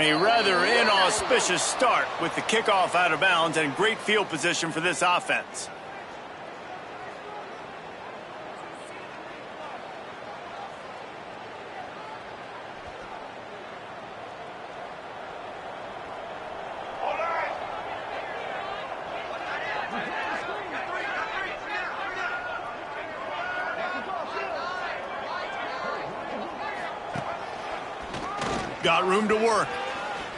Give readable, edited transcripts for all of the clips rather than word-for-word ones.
A rather inauspicious start with the kickoff out of bounds and great field position for this offense. Got room to work.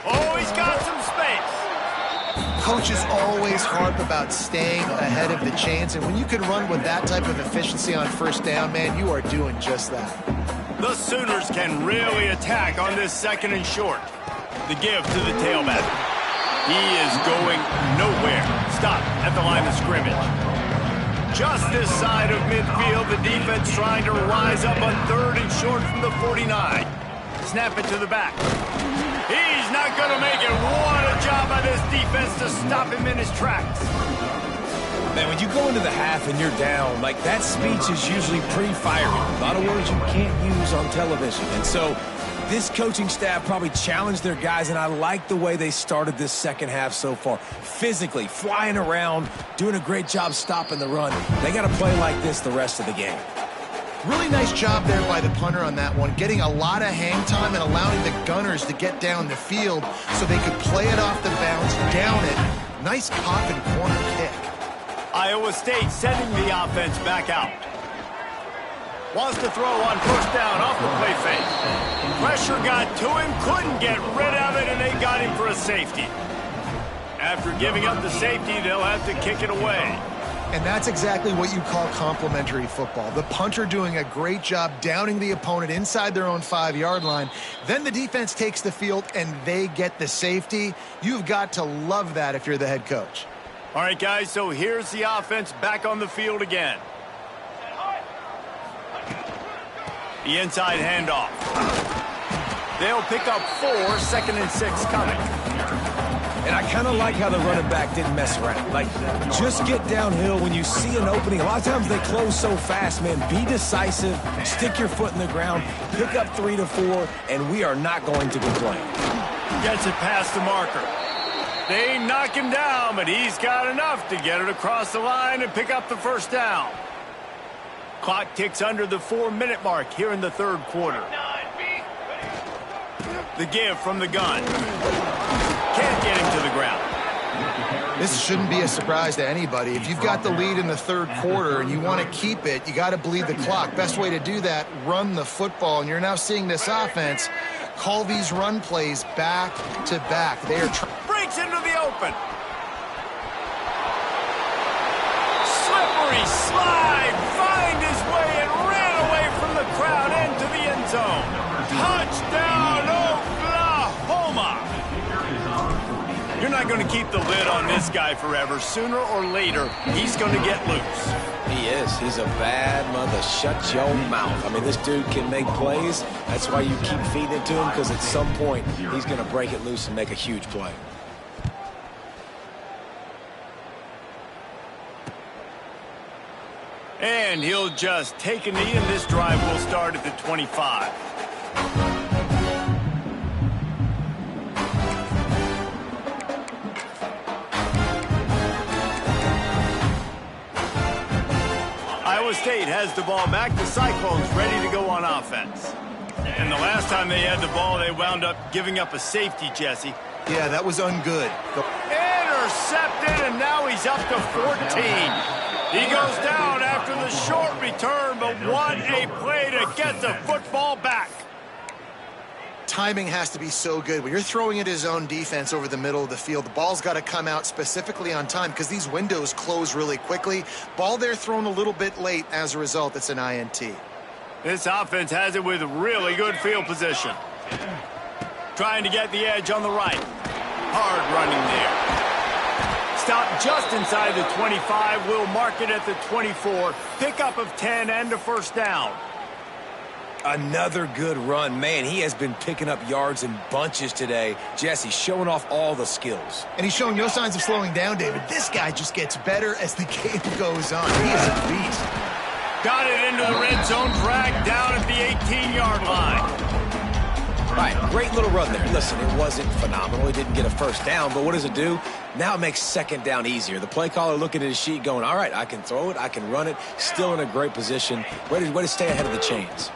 Oh, he's got some space. Coaches always harp about staying ahead of the chains, and when you can run with that type of efficiency on first down, man, you are doing just that. The Sooners can really attack on this 2nd and short. The give to the tailback. He is going nowhere. Stop at the line of scrimmage. Just this side of midfield, the defense trying to rise up on 3rd and short from the 49. Snap it to the back. He's not going to make it. What a job by this defense to stop him in his tracks. Man, when you go into the half and you're down, like, that speech is usually pretty fiery. A lot of words you can't use on television. And so this coaching staff probably challenged their guys, and I like the way they started this second half so far. Physically, flying around, doing a great job stopping the run. They got to play like this the rest of the game. Really nice job there by the punter on that one, getting a lot of hang time and allowing the Gunners to get down the field so they could play it off the bounce, down it. Nice pop and corner kick. Iowa State sending the offense back out. Wants to throw on first down off the play fake. Pressure got to him, couldn't get rid of it, and they got him for a safety. After giving up the safety, they'll have to kick it away. And that's exactly what you call complementary football. The punter doing a great job downing the opponent inside their own 5-yard line. Then the defense takes the field and they get the safety. You've got to love that if you're the head coach. All right, guys, so here's the offense back on the field again. The inside handoff. They'll pick up 4, 2nd and 6 coming. And I kind of like how the running back didn't mess around. Like, just get downhill when you see an opening. A lot of times they close so fast, man. Be decisive, stick your foot in the ground, pick up 3 to 4, and we are not going to complain. Gets it past the marker. They knock him down, but he's got enough to get it across the line and pick up the first down. Clock ticks under the 4-minute mark here in the 3rd quarter. The give from the gun. Can't get him to the ground. This shouldn't be a surprise to anybody. If you've got the lead in the 3rd quarter and you want to keep it, you got to bleed the clock. Best way to do that, run the football. And you're now seeing this offense call these run plays back to back. They are breaks into the open. Slippery slide, find his way and ran away from the crowd into the end zone. Touchdown, Oklahoma! You're not going to keep the lid on this guy forever. Sooner or later, he's going to get loose. He is. He's a bad mother. Shut your mouth. I mean, this dude can make plays. That's why you keep feeding it to him, because at some point, he's going to break it loose and make a huge play. And he'll just take a knee, and this drive will start at the 25. Iowa State has the ball back. The Cyclones ready to go on offense. And the last time they had the ball, they wound up giving up a safety, Jesse. Yeah, that was ungood. Intercepted, and now he's up to 14. He goes down after the short return, but what a play to get the football back. Timing has to be so good. When you're throwing at his own defense over the middle of the field, the ball's got to come out specifically on time because these windows close really quickly. Ball there thrown a little bit late. As a result, it's an INT. This offense has it with really good field position. Trying to get the edge on the right. Hard running there. Stop just inside the 25. We'll mark it at the 24. Pickup of 10 and a first down. Another good run. Man, he has been picking up yards in bunches today. Jesse showing off all the skills. And he's showing no signs of slowing down, David. This guy just gets better as the game goes on. He is a beast. Got it into the red zone. Dragged down at the 18-yard line. All right, great little run there. Listen, it wasn't phenomenal. He didn't get a first down, but what does it do? Now it makes second down easier. The play caller looking at his sheet going, all right, I can throw it, I can run it, still in a great position. Way to stay ahead of the chains.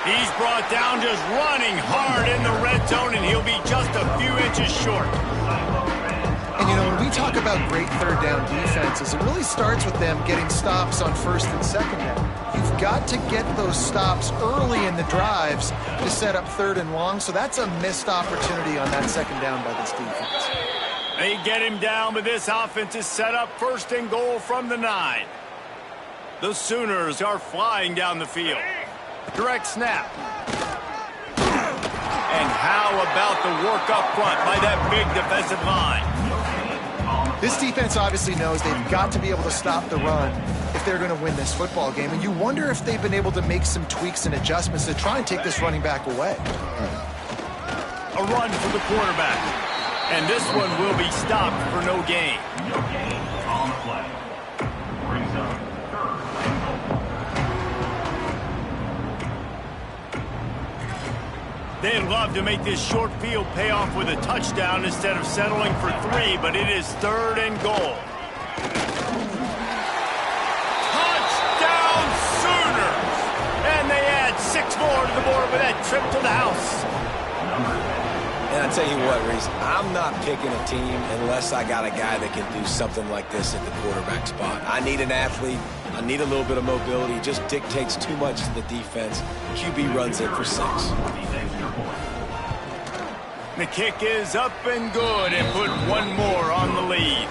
He's brought down just running hard in the red zone, and he'll be just a few inches short. And, you know, when we talk about great third down defenses, it really starts with them getting stops on first and second down. You've got to get those stops early in the drives to set up third and long, so that's a missed opportunity on that second down by this defense. They get him down, but this offense is set up first and goal from the 9. The Sooners are flying down the field. Direct snap. And how about the work up front by that big defensive line? This defense obviously knows they've got to be able to stop the run if they're going to win this football game. And you wonder if they've been able to make some tweaks and adjustments to try and take this running back away. A run for the quarterback. And this one will be stopped for no gain. No gain on the play. Brings up third and goal. They'd love to make this short field pay off with a touchdown instead of settling for 3, but it is third and goal. Touchdown Sooners! And they add 6 more to the board with that trip to the house. And I tell you what, Reese, I'm not picking a team unless I got a guy that can do something like this at the quarterback spot. I need an athlete. I need a little bit of mobility. It just dictates too much to the defense. QB runs in for 6. The kick is up and good and put one more on the lead.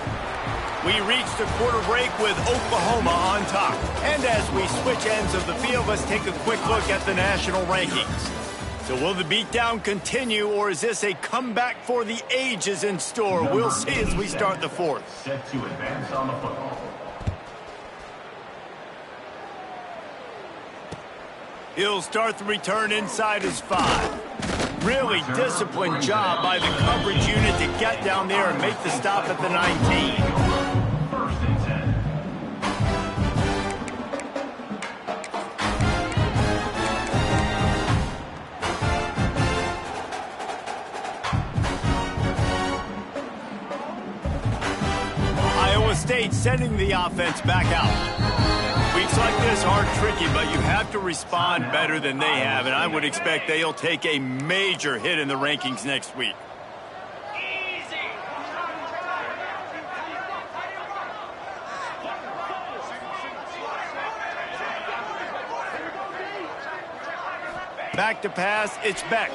We reach the quarter break with Oklahoma on top. And as we switch ends of the field, let's take a quick look at the national rankings. So will the beatdown continue, or is this a comeback for the ages in store? We'll see as we start the 4th. Set to advance on the football. He'll start the return inside his 5. Really disciplined job by the coverage unit to get down there and make the stop at the 19. First and 10. Iowa State sending the offense back out. Weeks like this are tricky, but you have to respond better than they have, and I would expect they'll take a major hit in the rankings next week. Back to pass, it's Beck.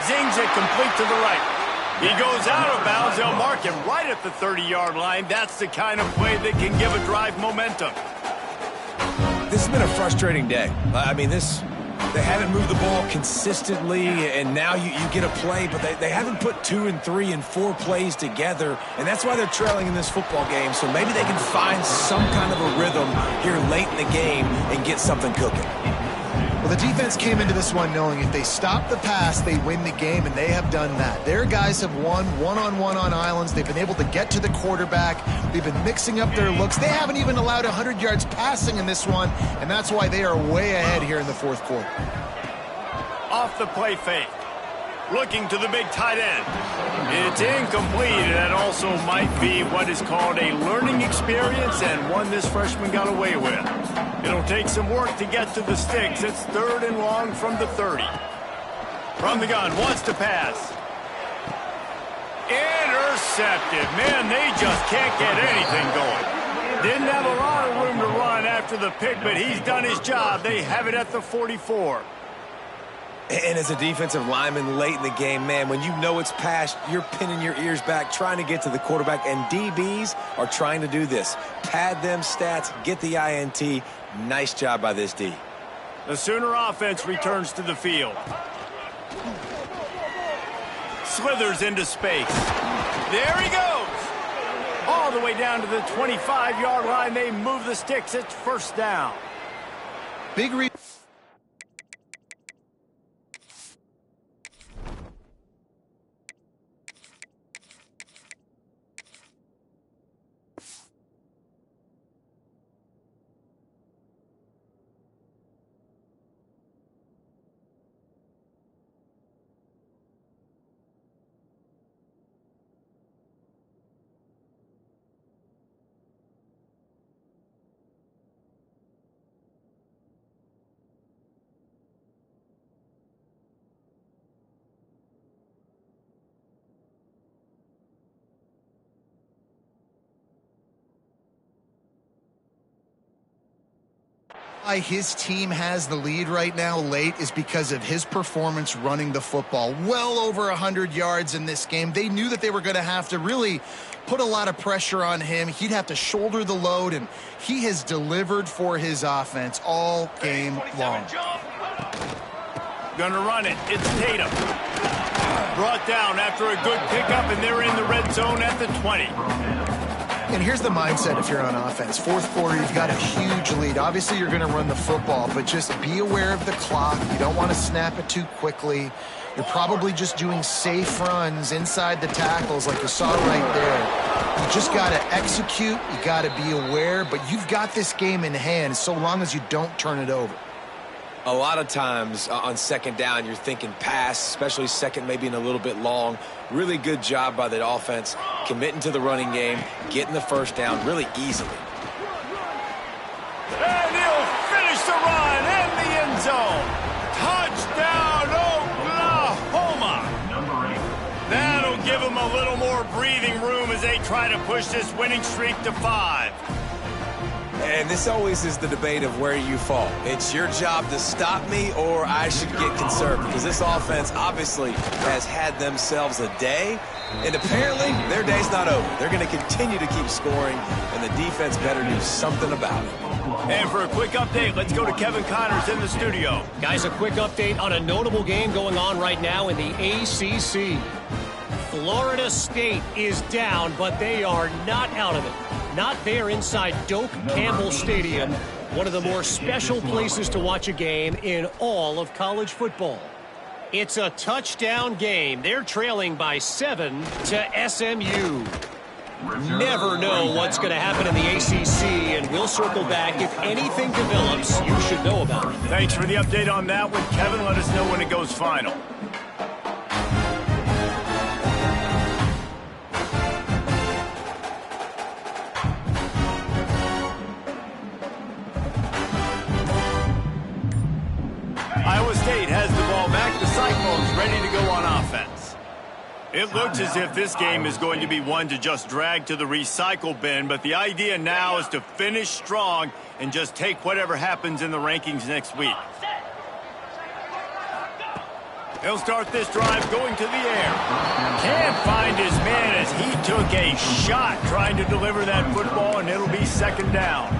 Zings it complete to the right. He goes out of bounds. They'll mark him right at the 30-yard line. That's the kind of play that can give a drive momentum. This has been a frustrating day. I mean, they haven't moved the ball consistently, and now you get a play, but they haven't put 2 and 3 and 4 plays together, and that's why they're trailing in this football game. So maybe they can find some kind of a rhythm here late in the game and get something cooking. Well, the defense came into this one knowing if they stop the pass, they win the game, and they have done that. Their guys have won one-on-one on islands. They've been able to get to the quarterback. They've been mixing up their looks. They haven't even allowed 100 yards passing in this one, and that's why they are way ahead here in the 4th quarter. Off the play fake. Looking to the big tight end. It's incomplete, and that also might be what is called a learning experience and one this freshman got away with. It'll take some work to get to the sticks. It's 3rd and long from the 30. From the gun, wants to pass. Intercepted. Man, they just can't get anything going. Didn't have a lot of room to run after the pick, but he's done his job. They have it at the 44. And as a defensive lineman late in the game, man, when you know it's past, you're pinning your ears back, trying to get to the quarterback, and DBs are trying to do this. Pad them stats, get the INT. Nice job by this D. The Sooner offense returns to the field. Slithers into space. There he goes. All the way down to the 25-yard line. They move the sticks. It's 1st down. Big read. His team has the lead right now late is because of his performance running the football. Well over 100 yards in this game. They knew that they were going to have to really put a lot of pressure on him. He'd have to shoulder the load, and he has delivered for his offense all game long. Gonna run it. It's Tatum. Brought down after a good pickup, and they're in the red zone at the 20. And here's the mindset if you're on offense. Fourth quarter, you've got a huge lead. Obviously, you're going to run the football, but just be aware of the clock. You don't want to snap it too quickly. You're probably just doing safe runs inside the tackles like you saw right there. You just got to execute. You got to be aware, but you've got this game in hand so long as you don't turn it over. A lot of times on second down, you're thinking pass, especially second maybe in a little bit long. Really good job by the offense, committing to the running game, getting the first down really easily. And he'll finish the run in the end zone. Touchdown, Oklahoma. That'll give them a little more breathing room as they try to push this winning streak to 5. And this always is the debate of where you fall. It's your job to stop me or I should get conservative, because this offense obviously has had themselves a day, and apparently their day's not over. They're going to continue to keep scoring, and the defense better do something about it. And for a quick update, let's go to Kevin Connors in the studio. Guys, a quick update on a notable game going on right now in the ACC. Florida State is down, but they are not out of it. Not there inside Doak Campbell Stadium, one of the more special places to watch a game in all of college football. It's a touchdown game. They're trailing by 7 to SMU. Never know what's going to happen in the ACC, and we'll circle back if anything develops you should know about. Thanks for the update on that one, Kevin. Let us know when it goes final. Iowa State has the ball back. The Cyclones ready to go on offense. It looks as if this game is going to be one to just drag to the recycle bin, but the idea now is to finish strong and just take whatever happens in the rankings next week. He'll start this drive going to the air. Can't find his man as he took a shot trying to deliver that football, and it'll be second down.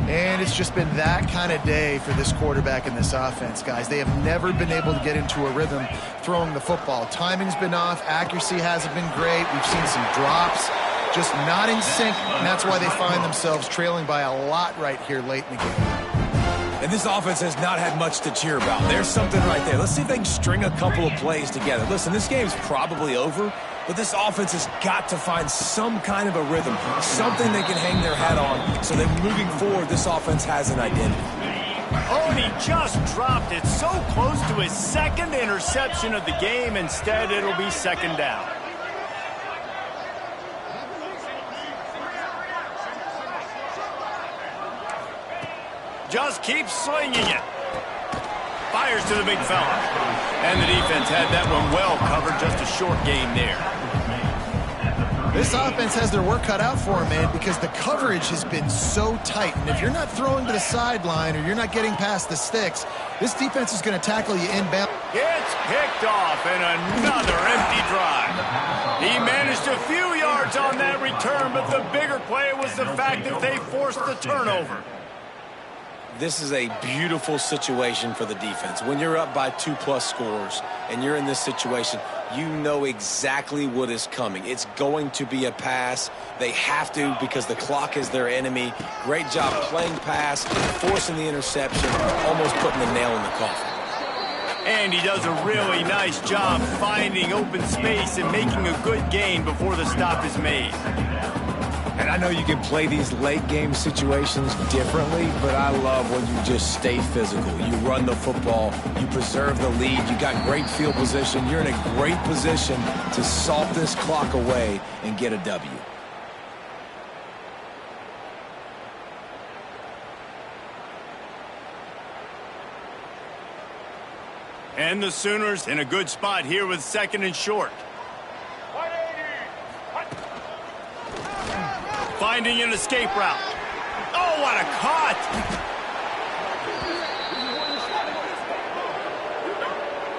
And it's just been that kind of day for this quarterback and this offense, guys. They have never been able to get into a rhythm throwing the football. Timing's been off. Accuracy hasn't been great. We've seen some drops, just not in sync, and that's why they find themselves trailing by a lot right here late in the game. And this offense has not had much to cheer about. There's something right there. Let's see if they can string a couple of plays together. Listen, this game's probably over, but this offense has got to find some kind of a rhythm, something they can hang their hat on, so that moving forward, this offense has an identity. Oh, and he just dropped it so close to his second interception of the game. Instead, it'll be second down. Just keeps slinging it. Fires to the big fella. And the defense had that one well covered. Just a short gain there. This offense has their work cut out for them, man, because the coverage has been so tight. And if you're not throwing to the sideline or you're not getting past the sticks, this defense is going to tackle you inbound. Gets picked off, and another empty drive. He managed a few yards on that return, but the bigger play was the fact that they forced the turnover. This is a beautiful situation for the defense. When you're up by 2+ scores and you're in this situation, you know exactly what is coming. It's going to be a pass. They have to, because the clock is their enemy. Great job playing pass, forcing the interception, almost putting the nail in the coffin. And he does a really nice job finding open space and making a good gain before the stop is made. And I know you can play these late game situations differently, but I love when you just stay physical. You run the football, you preserve the lead, you got great field position, you're in a great position to salt this clock away and get a W. And the Sooners in a good spot here with second and short. Finding an escape route. Oh, what a cut!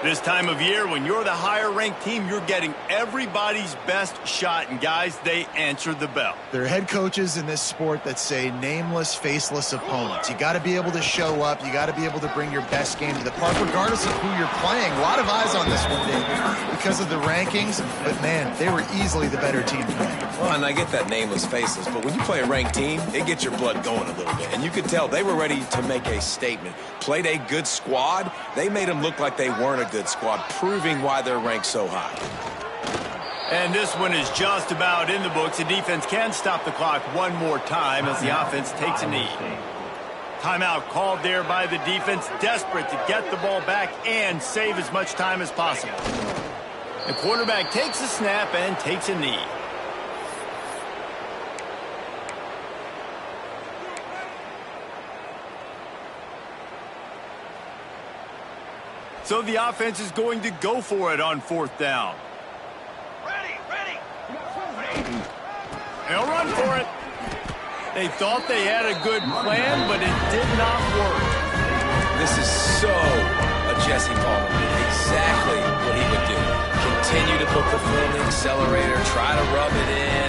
This time of year, when you're the higher-ranked team, you're getting everybody's best shot. And, guys, they answered the bell. There are head coaches in this sport that say nameless, faceless opponents. You got to be able to show up. You got to be able to bring your best game to the park, regardless of who you're playing. A lot of eyes on this one, David, because of the rankings. But, man, they were easily the better team tonight. Well, and I get that nameless, faceless, but when you play a ranked team, it gets your blood going a little bit. And you could tell they were ready to make a statement. Played a good squad. They made them look like they weren't a good squad, proving why they're ranked so high. And this one is just about in the books. The defense can stop the clock one more time as the offense takes a knee. Timeout called there by the defense, desperate to get the ball back and save as much time as possible. The quarterback takes a snap and takes a knee. So the offense is going to go for it on 4th down. Ready. They'll run for it. They thought they had a good plan, but it did not work. This is so a Jesse Palmer. Exactly what he would do. Continue to put the foot on the accelerator, try to rub it in.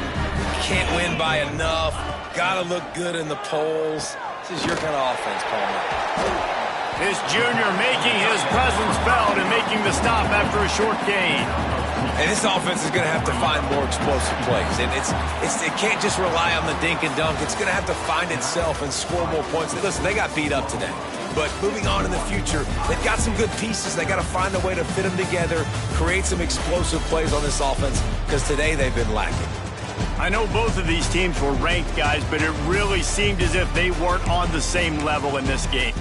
Can't win by enough. Got to look good in the polls. This is your kind of offense, Palmer. This junior making his presence felt and making the stop after a short gain. And this offense is going to have to find more explosive plays. And it can't just rely on the dink and dunk. It's going to have to find itself and score more points. Listen, they got beat up today. But moving on in the future, they've got some good pieces. They got to find a way to fit them together, create some explosive plays on this offense, because today they've been lacking. I know both of these teams were ranked, guys, but it really seemed as if they weren't on the same level in this game.